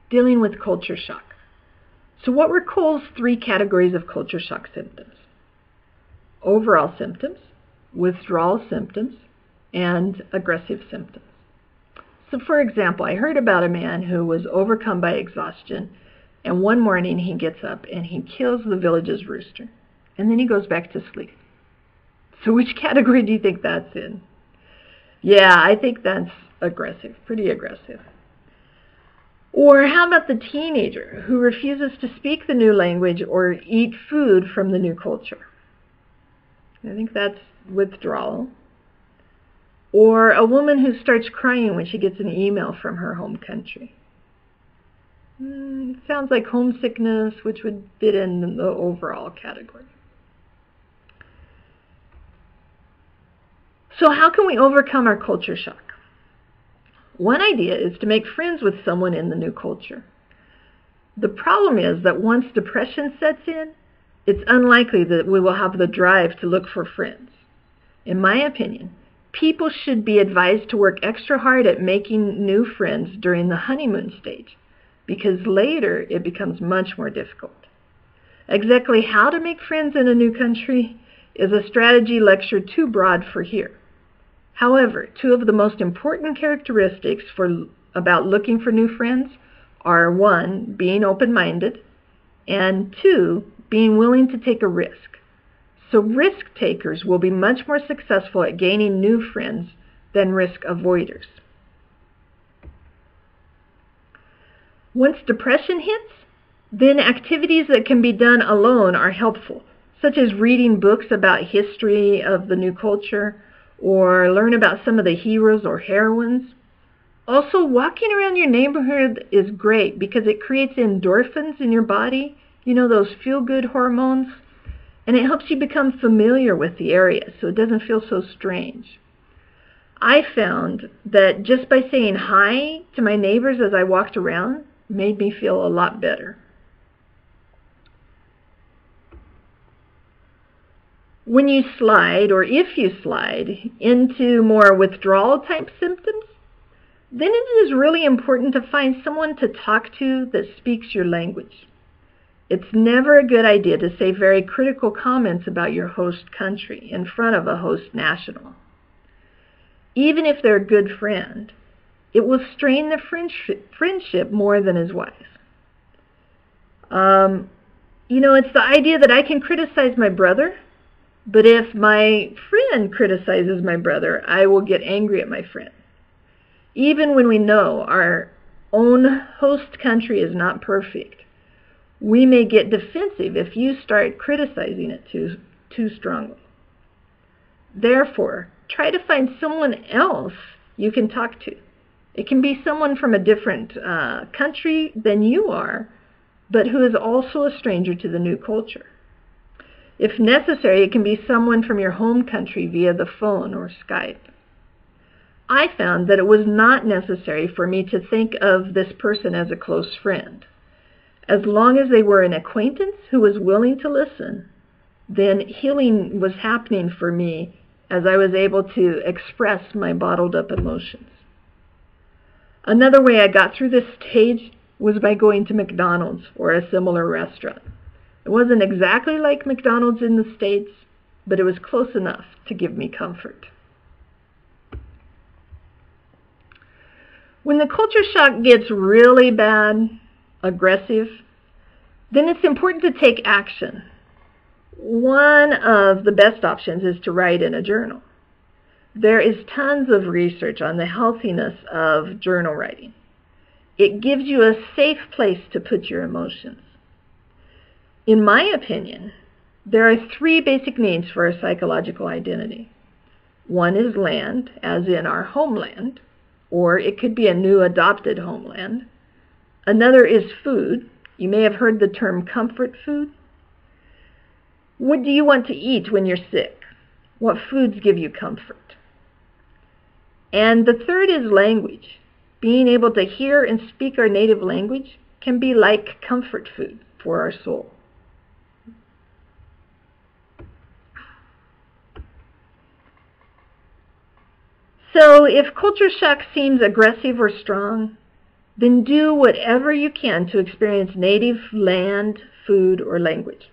dealing with culture shock. So what were Kohl's 3 categories of culture shock symptoms? Overall symptoms, withdrawal symptoms, and aggressive symptoms. So for example, I heard about a man who was overcome by exhaustion, and one morning he gets up and he kills the village's rooster, and then he goes back to sleep. So which category do you think that's in? Yeah, I think that's aggressive, pretty aggressive. Or how about the teenager who refuses to speak the new language or eat food from the new culture? I think that's withdrawal. Or a woman who starts crying when she gets an email from her home country. Sounds like homesickness, which would fit in the overall category. So how can we overcome our culture shock? One idea is to make friends with someone in the new culture. The problem is that once depression sets in, it's unlikely that we will have the drive to look for friends. In my opinion, people should be advised to work extra hard at making new friends during the honeymoon stage, because later it becomes much more difficult. Exactly how to make friends in a new country is a strategy lecture too broad for here. However, 2 of the most important characteristics about looking for new friends are 1, being open-minded, and 2, being willing to take a risk. So risk takers will be much more successful at gaining new friends than risk avoiders. Once depression hits, then activities that can be done alone are helpful, such as reading books about history of the new culture, or learn about some of the heroes or heroines. Also, walking around your neighborhood is great because it creates endorphins in your body, you know, those feel-good hormones, and it helps you become familiar with the area so it doesn't feel so strange. I found that just by saying hi to my neighbors as I walked around made me feel a lot better. When you slide, or if you slide, into more withdrawal type symptoms, then it is really important to find someone to talk to that speaks your language. It's never a good idea to say very critical comments about your host country in front of a host national. Even if they're a good friend, it will strain the friendship more than is wise. It's the idea that I can criticize my brother, but if my friend criticizes my brother, I will get angry at my friend. Even when we know our own host country is not perfect, we may get defensive if you start criticizing it too strongly. Therefore, try to find someone else you can talk to. It can be someone from a different country than you are, but who is also a stranger to the new culture. If necessary, it can be someone from your home country via the phone or Skype. I found that it was not necessary for me to think of this person as a close friend. As long as they were an acquaintance who was willing to listen, then healing was happening for me as I was able to express my bottled up emotions. Another way I got through this stage was by going to McDonald's or a similar restaurant. It wasn't exactly like McDonald's in the States, but it was close enough to give me comfort. When the culture shock gets really bad, aggressive, then it's important to take action. One of the best options is to write in a journal. There is tons of research on the healthiness of journal writing. It gives you a safe place to put your emotions. In my opinion, there are 3 basic needs for a psychological identity. One is land, as in our homeland, or it could be a new adopted homeland. Another is food. You may have heard the term comfort food. What do you want to eat when you're sick? What foods give you comfort? And the third is language. Being able to hear and speak our native language can be like comfort food for our soul. So if culture shock seems aggressive or strong, then do whatever you can to experience native land, food, or language.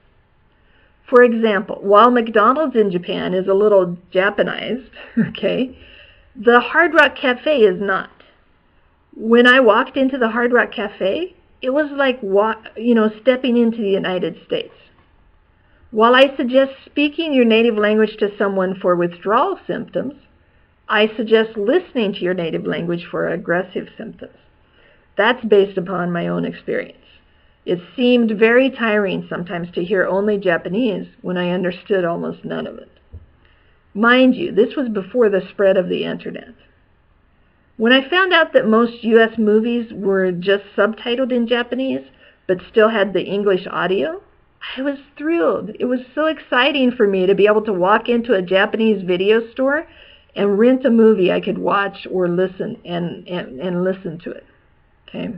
For example, while McDonald's in Japan is a little Japanized, okay, the Hard Rock Cafe is not. When I walked into the Hard Rock Cafe, it was like stepping into the United States. While I suggest speaking your native language to someone for withdrawal symptoms, I suggest listening to your native language for aggressive symptoms. That's based upon my own experience. It seemed very tiring sometimes to hear only Japanese when I understood almost none of it. Mind you, this was before the spread of the internet. When I found out that most U.S. movies were just subtitled in Japanese, but still had the English audio, I was thrilled. It was so exciting for me to be able to walk into a Japanese video store and rent a movie I could watch or listen and listen to it. Okay.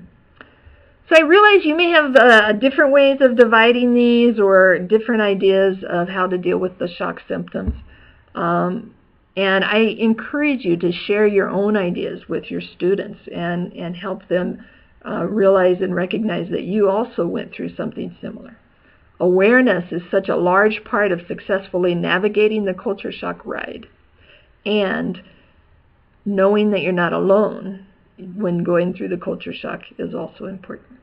So I realize you may have different ways of dividing these or different ideas of how to deal with the shock symptoms. And I encourage you to share your own ideas with your students and help them realize and recognize that you also went through something similar. Awareness is such a large part of successfully navigating the culture shock ride. And knowing that you're not alone when going through the culture shock is also important.